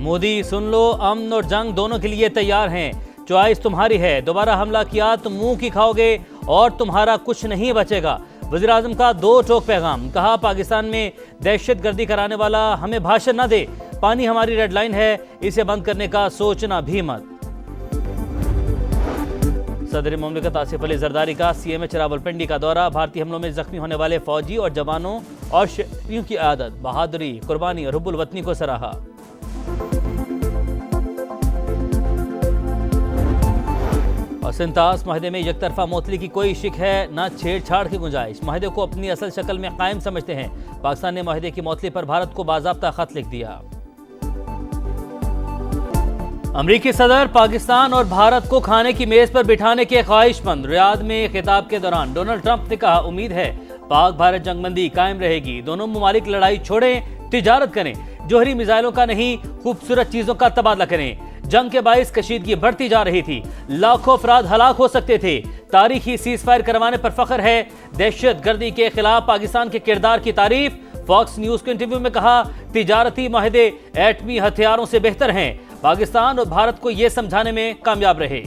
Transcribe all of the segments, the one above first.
مودی سن لو، امن اور جنگ دونوں کے لیے تیار ہیں، چوائس تمہاری ہے، دوبارہ حملہ کیا تو منہ کی کھاؤ گے اور تمہارا کچھ نہیں بچے گا۔ وزیراعظم کا دو ٹوک پیغام، کہا پاکستان میں دہشت گردی کرانے والا ہمیں بھاشن نہ دے، پانی ہماری ریڈ لائن ہے، اسے بند کرنے کا سوچنا بھی مت۔ صدر مملکت آصف علی زرداری کا سی ایم ایچ راولپنڈی کا دورہ، بھارتی حملوں میں زخمی ہونے والے فوجی اور جوانوں اور شہریوں کی عادت، بہادری، قربانی اور حب الوطنی کو سراہا۔ اور سنتاس معاہدے میں یک طرفہ معطلی کی کوئی شک ہے، نہ چھیڑ چھاڑ کی گنجائش، معاہدے کو اپنی اصل شکل میں قائم سمجھتے ہیں۔ پاکستان نے معاہدے کی معطلی پر بھارت کو باضابطہ خط لکھ دیا۔ امریکی صدر پاکستان اور بھارت کو کھانے کی میز پر بٹھانے کے خواہش مند، ریاض میں خطاب کے دوران ڈونلڈ ٹرمپ نے کہا امید ہے پاک بھارت جنگ بندی قائم رہے گی، دونوں ممالک لڑائی چھوڑیں، تجارت کریں، جوہری میزائلوں کا نہیں خوبصورت چیزوں کا تبادلہ کریں۔ جنگ کے باعث کشیدگی بڑھتی جا رہی تھی، لاکھوں افراد ہلاک ہو سکتے تھے، تاریخی سیز فائر کروانے پر فخر ہے، دہشت گردی کے خلاف پاکستان کے کردار کی تعریف۔ فاکس نیوز کے انٹرویو میں کہا تجارتی معاہدے ایٹمی ہتھیاروں سے بہتر ہیں، پاکستان اور بھارت کو یہ سمجھانے میں کامیاب رہے۔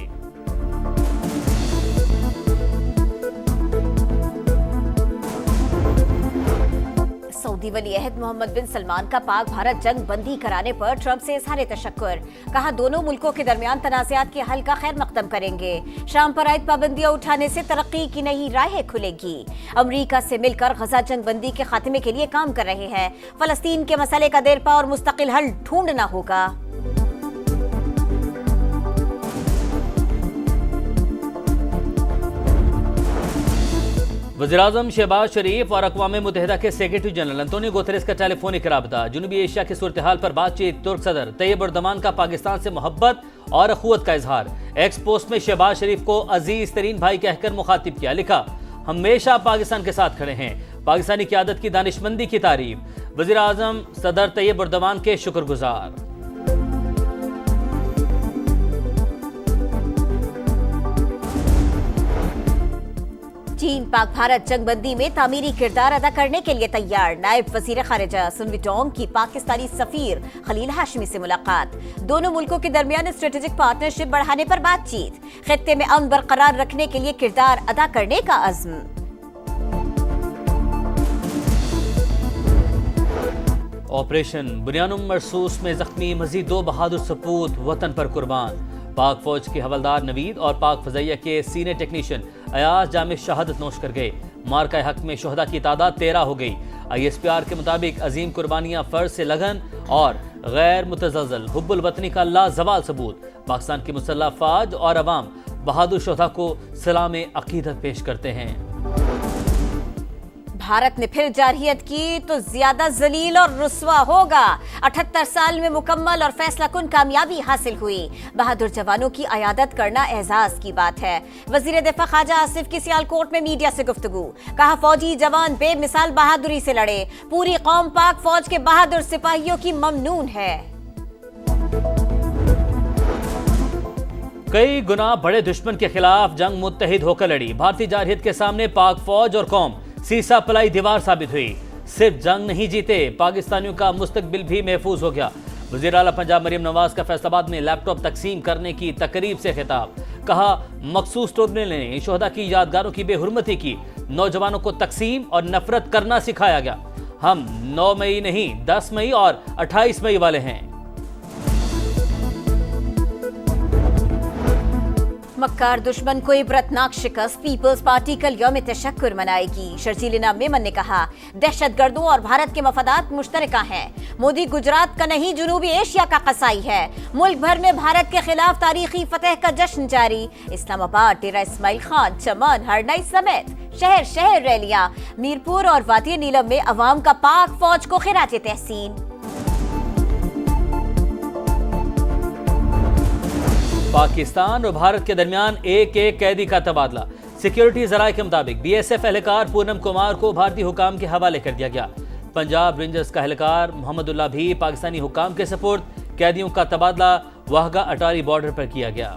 سعودی ولی عہد محمد بن سلمان کا پاک بھارت جنگ بندی کرانے پر ٹرمپ سے اظہار تشکر، کہا دونوں ملکوں کے درمیان تنازعات کے حل کا خیر مقدم کریں گے، شام پر عائد پابندیاں اٹھانے سے ترقی کی نئی راہیں کھلے گی، امریکہ سے مل کر غزہ جنگ بندی کے خاتمے کے لیے کام کر رہے ہیں، فلسطین کے مسئلے کا دیرپا اور مستقل حل ڈھونڈنا ہوگا۔ وزیراعظم شہباز شریف اور اقوام متحدہ کے سیکرٹری جنرل انطونیو گوتریس کا ٹیلی فونک رابطہ، جنوبی ایشیا کی صورتحال پر بات چیت، ترک صدر طیب اردوان کا پاکستان سے محبت اور اخوت کا اظہار، ایکس پوسٹ میں شہباز شریف کو عزیز ترین بھائی کہہ کر مخاطب کیا، لکھا ہمیشہ پاکستان کے ساتھ کھڑے ہیں، پاکستانی قیادت کی دانشمندی کی تعریف، وزیراعظم صدر طیب اردوان کے شکر گزار۔ چین پاک بھارت جنگ بندی میں تعمیری کردار ادا کرنے کے لیے تیار، نائب وزیر خارجہ سن ویٹونگ کی پاکستانی سفیر خلیل ہاشمی سے ملاقات، دونوں ملکوں کے درمیان اسٹریٹجک پارٹنرشپ بڑھانے پر بات چیت، خطے میں امن برقرار رکھنے کے لیے کردار ادا کرنے کا عزم۔ آپریشن بنیانم مرصوص میں زخمی مزید 2 بہادر سپوت وطن پر قربان، پاک فوج کے حوالدار نوید اور پاک فضائیہ کے سینئر ٹیکنیشین ایاز جامع شہادت نوش کر گئے، مارکہ حق میں شہداء کی تعداد 13 ہو گئی۔ آئی ایس پی آر کے مطابق عظیم قربانیاں فرض سے لگن اور غیر متزلزل حب الوطنی کا لازوال ثبوت، پاکستان کی مسلح افواج اور عوام بہادر شہداء کو سلام عقیدت پیش کرتے ہیں۔ بھارت نے پھر جارحیت کی تو زیادہ ذلیل اور رسوا ہوگا، 78 سال میں مکمل اور فیصلہ کن کامیابی حاصل ہوئی، بہادر جوانوں کی عیادت کرنا اعزاز کی بات ہے۔ وزیر دفاع خواجہ آصف کی سیالکوٹ میں میڈیا سے گفتگو، کہا فوجی جوان بے مثال بہادری سے لڑے، پوری قوم پاک فوج کے بہادر سپاہیوں کی ممنون ہے۔ کئی گنا بڑے دشمن کے خلاف جنگ متحد ہو کر لڑی، بھارتی جارحیت کے سامنے پاک فوج اور قوم سیسا پلائی دیوار ثابت ہوئی، صرف جنگ نہیں جیتے، پاکستانیوں کا مستقبل بھی محفوظ ہو گیا۔ وزیر اعلیٰ پنجاب مریم نواز کا فیصل آباد میں لیپ ٹاپ تقسیم کرنے کی تقریب سے خطاب، کہا مخصوص ٹربیونل نے شہداء کی یادگاروں کی بے حرمتی کی، نوجوانوں کو تقسیم اور نفرت کرنا سکھایا گیا، ہم 9 مئی نہیں 10 مئی اور 28 مئی والے ہیں۔ مکار دشمن کو عبرتناک شکست، پیپلز پارٹی کل یوم تشکر منائے گی، شرجیل میمن نے کہا دہشت گردوں اور بھارت کے مفادات مشترکہ ہیں، مودی گجرات کا نہیں جنوبی ایشیا کا قصائی ہے، ملک بھر میں بھارت کے خلاف تاریخی فتح کا جشن جاری، اسلام آباد، ڈیرہ اسماعیل خان، چمن، ہرنائی سمیت شہر شہر ریلیاں، میرپور اور وادی نیلم میں عوام کا پاک فوج کو خراج تحسین۔ پاکستان اور بھارت کے درمیان ایک قیدی کا تبادلہ، سیکیورٹی ذرائع کے مطابق بی ایس ایف اہلکار پونم کمار کو بھارتی حکام کے حوالے کر دیا گیا، پنجاب رینجرز کا اہلکار محمد اللہ بھی پاکستانی حکام کے سپرد، قیدیوں کا تبادلہ واہگہ اٹاری بارڈر پر کیا گیا۔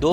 2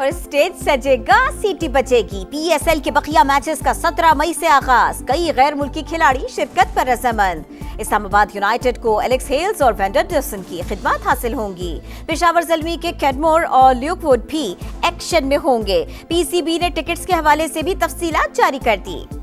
اور اسٹیج سجے گا، سیٹی بچے گی۔ PSL کے بقیہ میچز کا 17 مئی سے آغاز، کئی غیر ملکی کھلاڑی شرکت پر رضامند۔ اسلام آباد یونائیٹڈ کو ایلیکس ہیلز اور وینڈرسن کی خدمات حاصل ہوں گی۔ پشاور زلمی کے کیڈمور اور لیوک ووڈ بھی ایکشن میں ہوں گے۔ PCB نے ٹکٹس کے حوالے سے بھی تفصیلات جاری کر دی۔